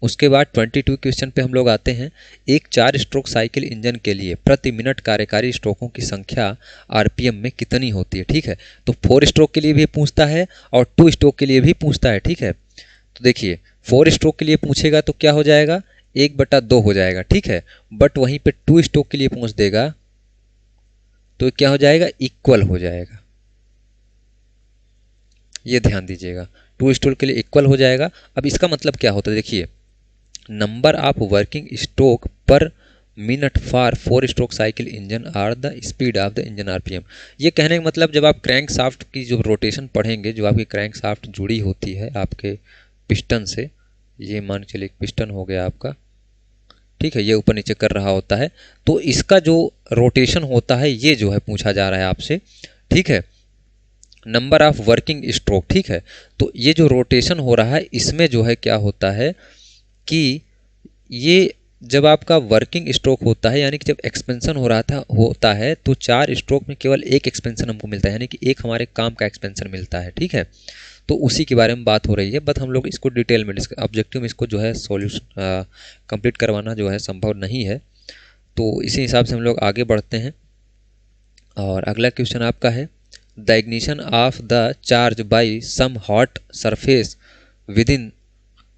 A: उसके बाद 22 क्वेश्चन पे हम लोग आते हैं। एक 4 स्ट्रोक साइकिल इंजन के लिए प्रति मिनट कार्यकारी स्ट्रोकों की संख्या आरपीएम में कितनी होती है, ठीक है। तो 4 स्ट्रोक के लिए भी पूछता है और 2 स्ट्रोक के लिए भी पूछता है, ठीक है। तो देखिए 4 स्ट्रोक के लिए पूछेगा तो क्या हो जाएगा, 1/2 हो जाएगा, ठीक है। बट वहीं पे 2 स्ट्रोक के लिए पूछ देगा तो क्या हो जाएगा, इक्वल हो जाएगा। ये ध्यान दीजिएगा, 2 स्ट्रोक के लिए इक्वल हो जाएगा। अब इसका मतलब क्या होता है, देखिए number of working stroke per minute for 4 stroke cycle engine are the speed of the engine RPM. ये कहने का मतलब जब आप क्रैंक शाफ्ट की जो रोटेशन पढ़ेंगे, जो आपकी क्रैंक शाफ्ट जुड़ी होती है आपके पिस्टन से, ये मान चलिए पिस्टन हो गया आपका, ठीक है, ये ऊपर नीचे कर रहा होता है, तो इसका जो रोटेशन होता है ये जो है पूछा जा रहा है आपसे, ठीक है, नंबर ऑफ वर्किंग स्ट्रोक, ठीक है। तो ये जो रोटेशन हो रहा है इसमें जो है क्या होता है कि ये जब आपका वर्किंग स्ट्रोक होता है, यानी कि जब एक्सपेंशन हो रहा था होता है, तो 4 स्ट्रोक में केवल एक एक्सपेंशन हमको मिलता है, यानी कि एक हमारे काम का एक्सपेंशन मिलता है, ठीक है। तो उसी के बारे में बात हो रही है, बट हम लोग इसको डिटेल में ऑब्जेक्टिव में इसको जो है सॉल्यूशन कंप्लीट करवाना जो है संभव नहीं है। तो इसी हिसाब से हम लोग आगे बढ़ते हैं। और अगला क्वेश्चन आपका है, the ignition of the charge by some hot surface within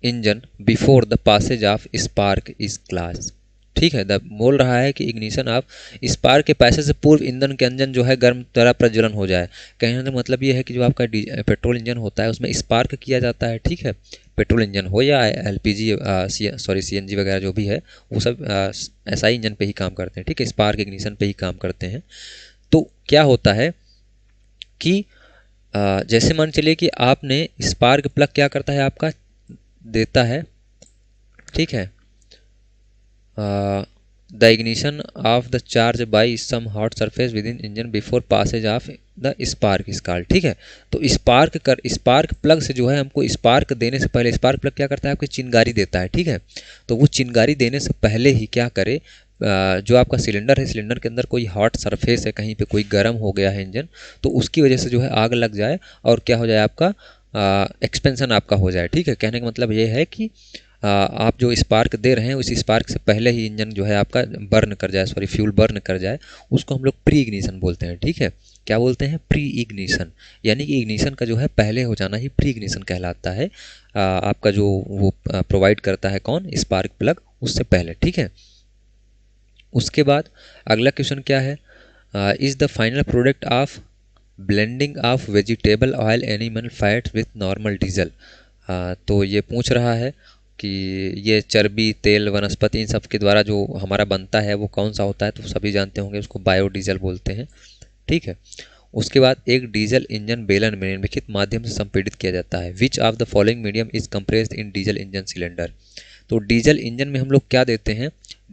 A: engine before the passage of spark is called, ठीक है। द बोल रहा है कि इग्निशन ऑफ स्पार्क के पैसेज से पूर्व ईंधन के इंजन जो है गर्म द्वारा प्रज्वलन हो जाए। कहने का मतलब ये है कि जो आपका पेट्रोल इंजन होता है उसमें स्पार्क किया जाता है, ठीक है। पेट्रोल इंजन हो या एलपीजी सीएनजी वगैरह जो भी है, वो सब एसआई इंजन पे ही काम करते हैं, ठीक है, स्पार्क इग्निशन पे ही काम करते हैं। तो क्या होता है कि जैसे मान चलिए कि आपने स्पार्क प्लग क्या करता है आपका, देता है, ठीक है, the ignition of the charge by some hot surface within engine before passage of the spark is called, ठीक है। तो स्पार्क प्लग से जो है हमको स्पार्क देने से पहले, स्पार्क प्लग क्या करता है आपको चिंगारी देता है, ठीक है। तो वो चिंगारी देने से पहले ही क्या करे, जो आपका सिलेंडर है, सिलेंडर के अंदर कोई हॉट सरफेस है, कहीं पे कोई गर्म हो गया है इंजन, तो उसकी वजह से जो है आग लग जाए और क्या हो जाए आपका एक्सपेंशन आपका हो जाए, ठीक है। कहने का मतलब ये है कि आप जो स्पार्क दे रहे हैं उस स्पार्क से पहले ही इंजन जो है आपका बर्न कर जाए, सॉरी फ्यूल बर्न कर जाए, उसको हम लोग प्री इग्निशन बोलते हैं, ठीक है। क्या बोलते हैं, प्री इग्निशन, यानी कि इग्निशन का जो है पहले हो जाना ही प्री इग्निशन कहलाता है। आपका जो वो प्रोवाइड करता है कौन, स्पार्क प्लग, उससे पहले, ठीक है। उसके बाद अगला क्वेश्चन क्या है, is the final product of blending of vegetable oil animal fat with normal diesel. तो ये पूछ रहा है कि ये चर्बी, तेल, वनस्पति इन सब के द्वारा जो हमारा बनता है वो कौन सा होता है, तो सभी जानते होंगे उसको बायोडीजल बोलते हैं। ठीक है। उसके बाद एक डीजल इंजन बेलन में निम्नलिखित माध्यम से संपीड़ित किया जाता है। Which of the following medium is compressed in diesel engine cylinder. तो डीजल इंजन में हम लोग क्या देते हैं,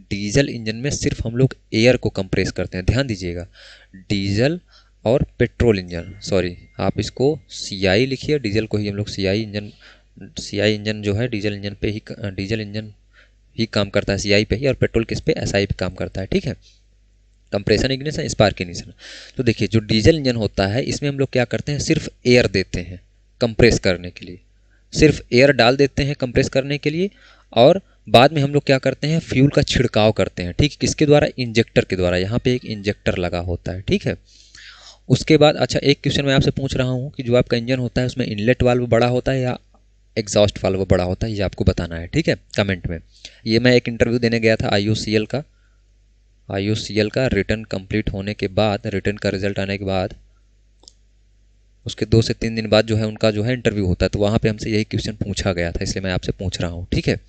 A: डीजल इंजन में सिर्फ हम लोग एयर को कंप्रेस करते हैं। ध्यान दीजिएगा, डीजल और पेट्रोल इंजन, सॉरी आप इसको सीआई लिखिए, डीजल को ही हम लोग सीआई इंजन जो है डीजल इंजन पे ही, डीजल इंजन ही काम करता है सीआई पे ही, और पेट्रोल किस पे, एसआई पे काम करता है। ठीक है, कंप्रेशन इग्निशन, स्पार्क इग्निशन। तो देखिए जो डीजल इंजन होता है इसमें हम लोग क्या करते हैं, सिर्फ एयर देते हैं कंप्रेस करने के लिए, सिर्फ एयर डाल देते हैं कंप्रेस करने के लिए, और बाद में हम लोग क्या करते हैं, फ्यूल का छिड़काव करते हैं। ठीक, किसके द्वारा, इंजेक्टर के द्वारा। यहाँ पे एक इंजेक्टर लगा होता है। ठीक है। उसके बाद अच्छा एक क्वेश्चन मैं आपसे पूछ रहा हूँ कि जो आपका इंजन होता है उसमें इनलेट वाल्व बड़ा होता है या एग्जॉस्ट वाल्व बड़ा होता है, ये आपको बताना है। ठीक है, कमेंट में। ये मैं एक इंटरव्यू देने गया था IOCL का रिटर्न कंप्लीट होने के बाद, रिटर्न का रिजल्ट आने के बाद उसके 2 से 3 दिन बाद जो है उनका जो है इंटरव्यू होता है, तो वहाँ पे हमसे यही क्वेश्चन पूछा गया था, इसलिए मैं आपसे पूछ रहा हूँ। ठीक है।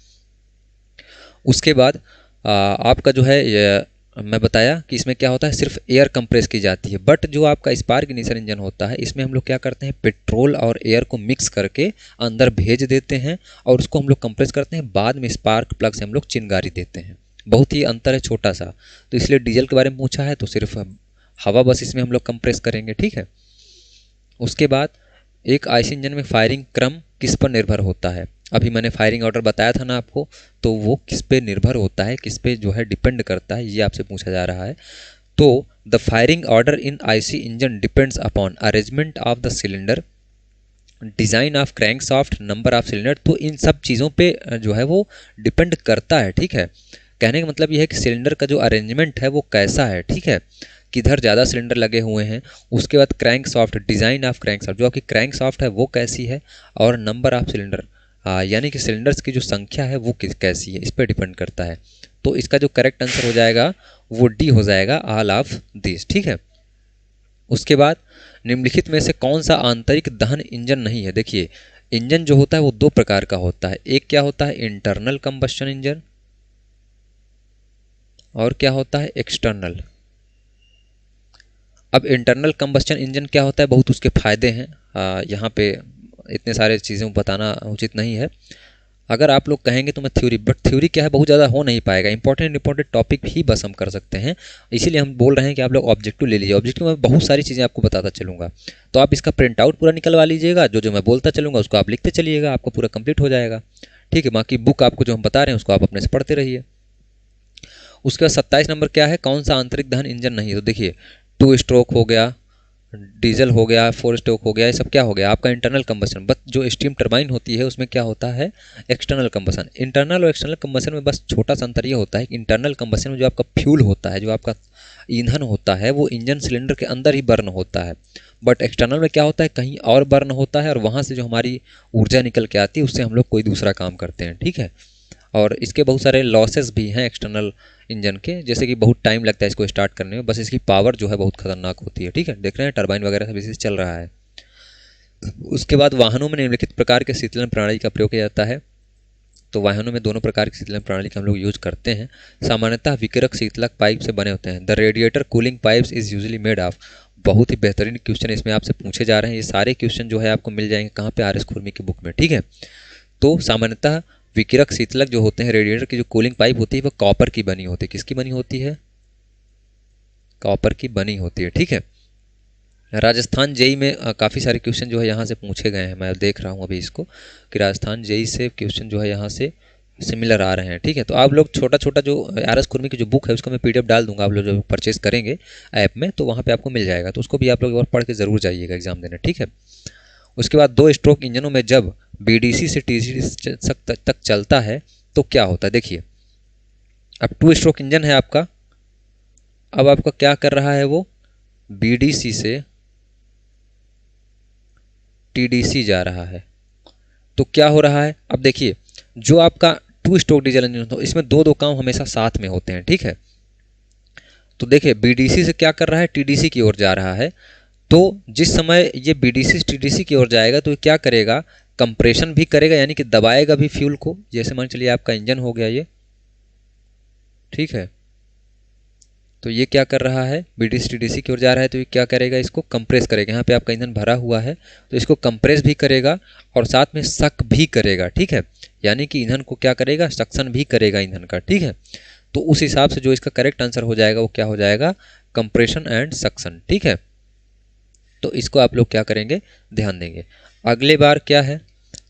A: उसके बाद आपका जो है मैं बताया कि इसमें क्या होता है, सिर्फ एयर कंप्रेस की जाती है। बट जो आपका स्पार्क इग्निशन इंजन होता है इसमें हम लोग क्या करते हैं, पेट्रोल और एयर को मिक्स करके अंदर भेज देते हैं और उसको हम लोग कंप्रेस करते हैं, बाद में स्पार्क प्लग से हम लोग चिंगारी देते हैं। बहुत ही अंतर है, छोटा सा। तो इसलिए डीजल के बारे में पूछा है तो सिर्फ हवा बस इसमें हम लोग कंप्रेस करेंगे। ठीक है। उसके बाद एक आईसी इंजन में फायरिंग क्रम किस पर निर्भर होता है। अभी मैंने फायरिंग ऑर्डर बताया था ना आपको, तो वो किस पे निर्भर होता है, किस पे जो है डिपेंड करता है, ये आपसे पूछा जा रहा है। तो the firing order in IC engine depends upon arrangement of the cylinder, design of crank soft, number of cylinder. तो इन सब चीज़ों पे जो है वो डिपेंड करता है। ठीक है, कहने का मतलब ये है कि सिलेंडर का जो अरेंजमेंट है वो कैसा है। ठीक है, किधर ज़्यादा सिलेंडर लगे हुए हैं। उसके बाद crank soft, design of crank soft, जो आपकी क्रैंक सॉफ्ट है वो कैसी है, और नंबर ऑफ सिलेंडर यानी कि सिलेंडर्स की जो संख्या है वो कैसी है, इस पर डिपेंड करता है। तो इसका जो करेक्ट आंसर हो जाएगा वो डी हो जाएगा, ऑल ऑफ दिस। ठीक है। उसके बाद निम्नलिखित में से कौन सा आंतरिक दहन इंजन नहीं है। देखिए इंजन जो होता है वो 2 प्रकार का होता है, एक क्या होता है इंटरनल कंबस्शन इंजन, और क्या होता है एक्सटर्नल। अब इंटरनल कंबस्शन इंजन क्या होता है, बहुत उसके फायदे हैं, यहाँ पे इतने सारे चीज़ों को बताना उचित नहीं है। अगर आप लोग कहेंगे तो मैं थ्योरी, बट थ्योरी क्या है बहुत ज़्यादा हो नहीं पाएगा, इंपॉर्टेंट टॉपिक ही बस हम कर सकते हैं। इसीलिए हम बोल रहे हैं कि आप लोग ऑब्जेक्टिव ले लीजिए, ऑब्जेक्टिव में बहुत सारी चीज़ें आपको बताता चलूँगा, तो आप इसका प्रिंट आउट पूरा निकलवा लीजिएगा, जो जो मैं बोलता चलूँगा उसको आप लिखते चलिएगा, आपको पूरा कंप्लीट हो जाएगा। ठीक है, बाकी बुक आपको जो हम बता रहे हैं उसको आप अपने से पढ़ते रहिए। उसके बाद 27 नंबर क्या है, कौन सा आंतरिक दहन इंजन नहीं है। तो देखिए 2 स्ट्रोक हो गया, डीजल हो गया, 4 स्ट्रोक हो गया, ये सब क्या हो गया आपका इंटरनल कंबस्शन। बस जो स्टीम टरबाइन होती है उसमें क्या होता है एक्सटर्नल कंबस्शन। इंटरनल और एक्सटर्नल कंबस्शन में बस छोटा सा अंतर ये होता है कि इंटरनल कंबस्शन में जो आपका फ्यूल होता है, जो आपका ईंधन होता है, वो इंजन सिलेंडर के अंदर ही बर्न होता है। बट एक्सटर्नल में क्या होता है, कहीं और बर्न होता है, और वहाँ से जो हमारी ऊर्जा निकल के आती है उससे हम लोग कोई दूसरा काम करते हैं। ठीक है, और इसके बहुत सारे लॉसेस भी हैं एक्सटर्नल इंजन के, जैसे कि बहुत टाइम लगता है इसको स्टार्ट करने में, बस इसकी पावर जो है बहुत खतरनाक होती है। ठीक है, देख रहे हैं टरबाइन वगैरह सब इसी से चल रहा है। उसके बाद वाहनों में निम्नलिखित प्रकार के शीतलन प्रणाली का प्रयोग किया जाता है। तो वाहनों में दोनों प्रकार की शीतलन प्रणाली का हम लोग यूज करते हैं। सामान्यतः विकिरक शीतलक पाइप से बने होते हैं। The radiator cooling pipes is usually made of. बहुत ही बेहतरीन क्वेश्चन इसमें आपसे पूछे जा रहे हैं। ये सारे क्वेश्चन जो है आपको मिल जाएंगे कहाँ पे, RS खुरमी की बुक में। ठीक है, तो सामान्यतः विकिरक शीतलक जो होते हैं, रेडिएटर की जो कूलिंग पाइप होती है वो कॉपर की बनी होती है। किसकी बनी होती है, कॉपर की बनी होती है। ठीक है, राजस्थान जेई में काफ़ी सारे क्वेश्चन जो है यहाँ से पूछे गए हैं। मैं देख रहा हूँ अभी इसको कि राजस्थान जेई से क्वेश्चन जो है यहाँ से सिमिलर आ रहे हैं। ठीक है, तो आप लोग छोटा छोटा जो RS खुरमी की जो बुक है उसको मैं PDF डाल दूंगा, आप लोग जब परचेज करेंगे ऐप में तो वहाँ पे आपको मिल जाएगा, तो उसको भी आप लोग एक बार पढ़ के ज़रूर जाइएगा एग्जाम देने। ठीक है, उसके बाद 2 स्ट्रोक इंजनों में जब BDC से TDC तक चलता है तो क्या होता है। देखिए अब 2 स्ट्रोक इंजन है आपका, अब आपका क्या कर रहा है, वो BDC से TDC जा रहा है, तो क्या हो रहा है। अब देखिए जो आपका 2 स्ट्रोक डीजल इंजन होता है इसमें दो काम हमेशा साथ में होते हैं। ठीक है, तो देखिए BDC से क्या कर रहा है, TDC की ओर जा रहा है। तो जिस समय ये BDC से TDC की ओर जाएगा तो ये क्या करेगा, कंप्रेशन भी करेगा यानी कि दबाएगा भी फ्यूल को। जैसे मान चलिए आपका इंजन हो गया ये, ठीक है, तो ये क्या कर रहा है, बीडीसी टीडीसी की ओर जा रहा है, तो ये क्या करेगा, इसको कंप्रेस करेगा। यहाँ पे आपका ईंधन भरा हुआ है तो इसको कंप्रेस भी करेगा और साथ में सक भी करेगा, ठीक है, यानी कि ईंधन को क्या करेगा, सक्शन भी करेगा ईंधन का, ठीक है। तो उस हिसाब से जो इसका करेक्ट आंसर हो जाएगा वो क्या हो जाएगा, कंप्रेशन एंड सक्शन, ठीक है। तो इसको आप लोग क्या करेंगे, ध्यान देंगे। अगले बार क्या है,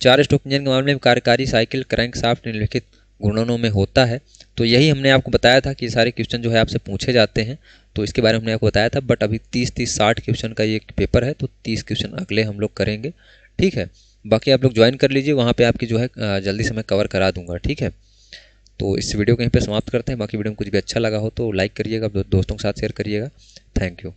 A: 4 स्ट्रोक इंजन के मामले में कार्यकारी साइकिल क्रैंकशाफ्ट निम्नलिखित गुणनों में होता है। तो यही हमने आपको बताया था कि सारे क्वेश्चन जो है आपसे पूछे जाते हैं, तो इसके बारे में हमने आपको बताया था। बट अभी 30-30-60 क्वेश्चन का ये पेपर है, तो 30 क्वेश्चन अगले हम लोग करेंगे, ठीक है। बाकी आप लोग ज्वाइन कर लीजिए, वहाँ पे आपकी जो है जल्दी से मैं कवर करा दूंगा, ठीक है। तो इस वीडियो को यहीं पे समाप्त करते हैं। बाकी वीडियो में कुछ भी अच्छा लगा हो तो लाइक करिएगा, दोस्तों के साथ शेयर करिएगा। Thank you.